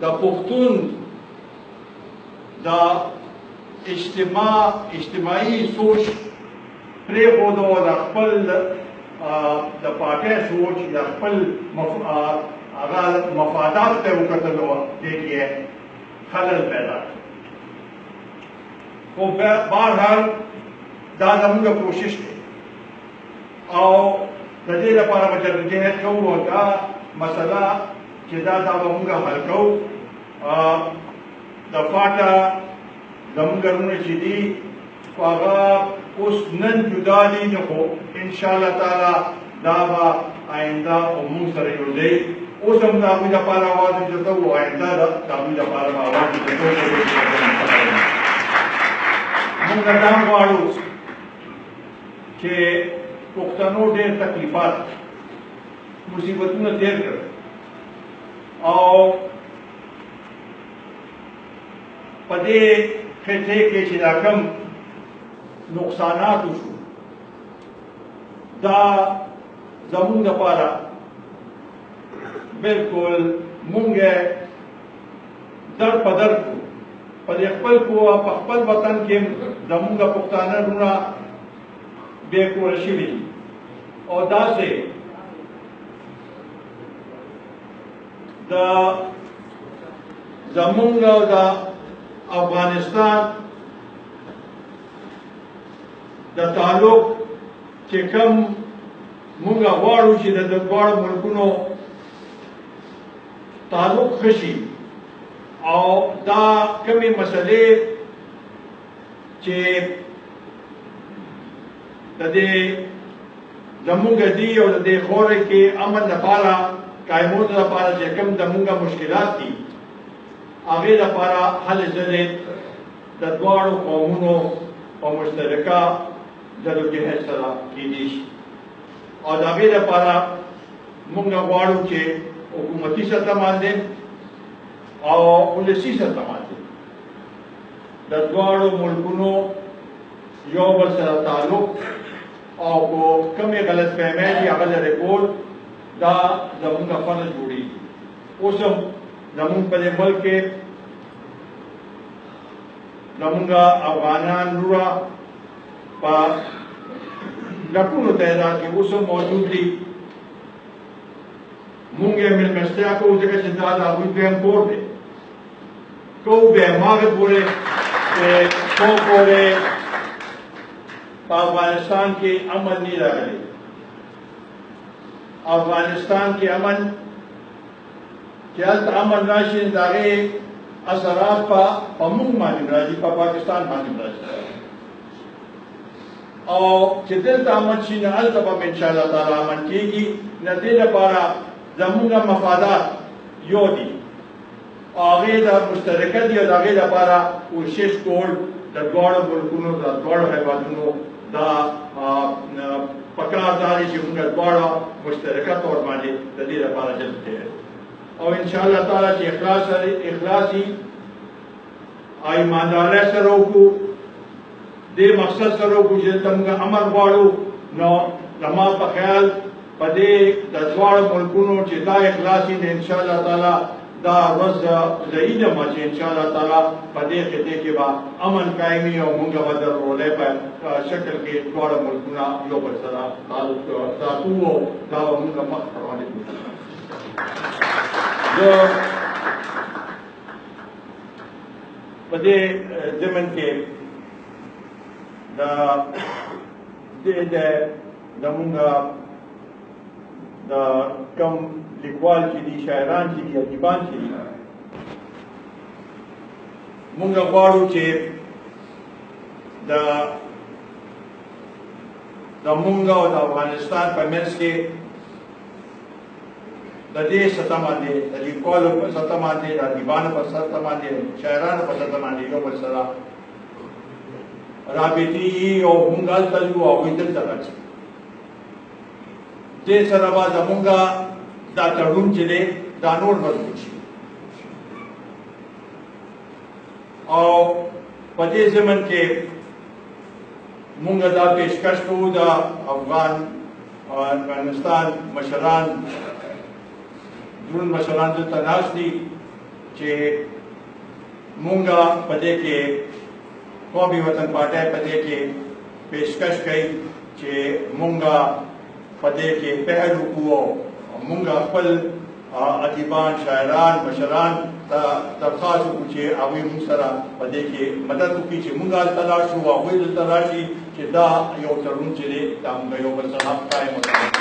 د پښتون د اجتماعي سوچ پرېښود او د خپل د پارټۍ سوچ د خپل هغه مفادات ته وکتل او دې کې خلل پیدا خو بهرحال دا زموږ کوشش دی او د دې لپاره به جدوجہد کوو او دا مسله چې دا به موږ حل کوو د فاټا زموږ ورونه چې دي هغه اوس نن جدا دي نو خو انشاءالله تعالی دا به آینده موږ سره یو ځای اوس هم د هغوی لپاره اواز اوچتو او آینده د هغوی لپاره به اواز اوچتو موږ دا غواړو چې پښتنو ډېر تکلیفات مصیبتونه تېر کړل او په دې خطې کې چې دا کوم نقصانات وشو دا زموږ لپاره بالکل مونږ در په در په دې خپل وطن کې زموږ پښتانه وروڼه بې کوره شوي او داسې د زموږ او د افغانستان د تعلق چې کوم مونږ غواړو چې د دواړو ملکونو تعلق ښه شي او دا کومې مسلې چې د دې زموږ دي او د دې خاورې کې امن لپاره قایمولو لپاره چې کوم زموږ مشکلات دي هغې لپاره هلې ځلې د دواړو قومونو په مشترکه جدوجہد سره کیدی شي او د هغې لپاره موږ غواړو چې حکومتي سطح باندې او ولسي سطح باندې د دواړو ملکونو یو بل سره تعلق او کومې غلطفهمۍ دي هغه لرې کول دا زموږ فرض جوړېږي اوس هم زموږ په دې ملک کې زموږ افغانان وروڼه په لکونو تعداد کې اوس هم موجود دي مونږ یې مېلمستیا کوو ځکه چې دا د هغوی دویم کور دی کوو بیا هماغه پورې چې څو پورې په افغانستان کې امن نه راغلی افغانستان کې امن چې هلته امن راشي د هغې اثرات په موږ باندې راځي په پاکستان باندې راځي او چې دلته امن شي نو هلته به انشاءالله تعالی امن کېږي د دې لپاره زموږ مفادات یو دي او هغې د مشترکه دي او د هغې لپاره کوشش کول د دواړو ملکونو د دواړو هېوادونو دا پکار دا دی چې موږ دواړه مشترکه طور باندې د دې لپاره جدوجہد او انشاءالله تعالی چې اخلاصي او ایماندارۍ سره وکړو دې مقصد سره وکړو چې دلته موږ امن غواړو نو زما په خیال په دې د دواړو ملکونو چې دا اخلاصي دی انشاءالله تعالی دا ورځ ضعیف ده چې انشاءالله تعالی په دې خطې کې به امن قایمي او موږ به د ورورولۍ په شکل کې دواړه ملکونه یو بل سره تعلق ساتو او دا به موږ مخته روانې کړو زه په دې ضمن کې زموږ د کم لیکوال چې دي شاعران چې دي ادیبان چې دي موږ غواړو چې د موږ او د افغانستان په منځ کې د دې سطح باندې د لیکوالو په سطح باندې د ادیبانو په سطح باندې شاعرانو په سطح باندې یو بل سره رابطې او موږ هلته یو او هغوی دلته راځي دې سره به زموږ دا تړون چې دی دا نور مضبوط شي او په دې ضمن کې موږ دا پیشکش کوو د افغانستان مشران دروند مشران دلته ناست دي چې مونږه په دې کې قومي وطن پارټي په دې کې پیشکش کوي چې مونږه په دې کې پهل وکړو مونږه خپل ادیبان شاعران مشران ته درخواست وکړو چې هغوی مونږ سره په دې کې مدد وکړي چې مونږ هلته لاړ شو هغوی دلته راشي چې دا یو تړون چې دی دا مونږ یو بل سره قایم وساتو.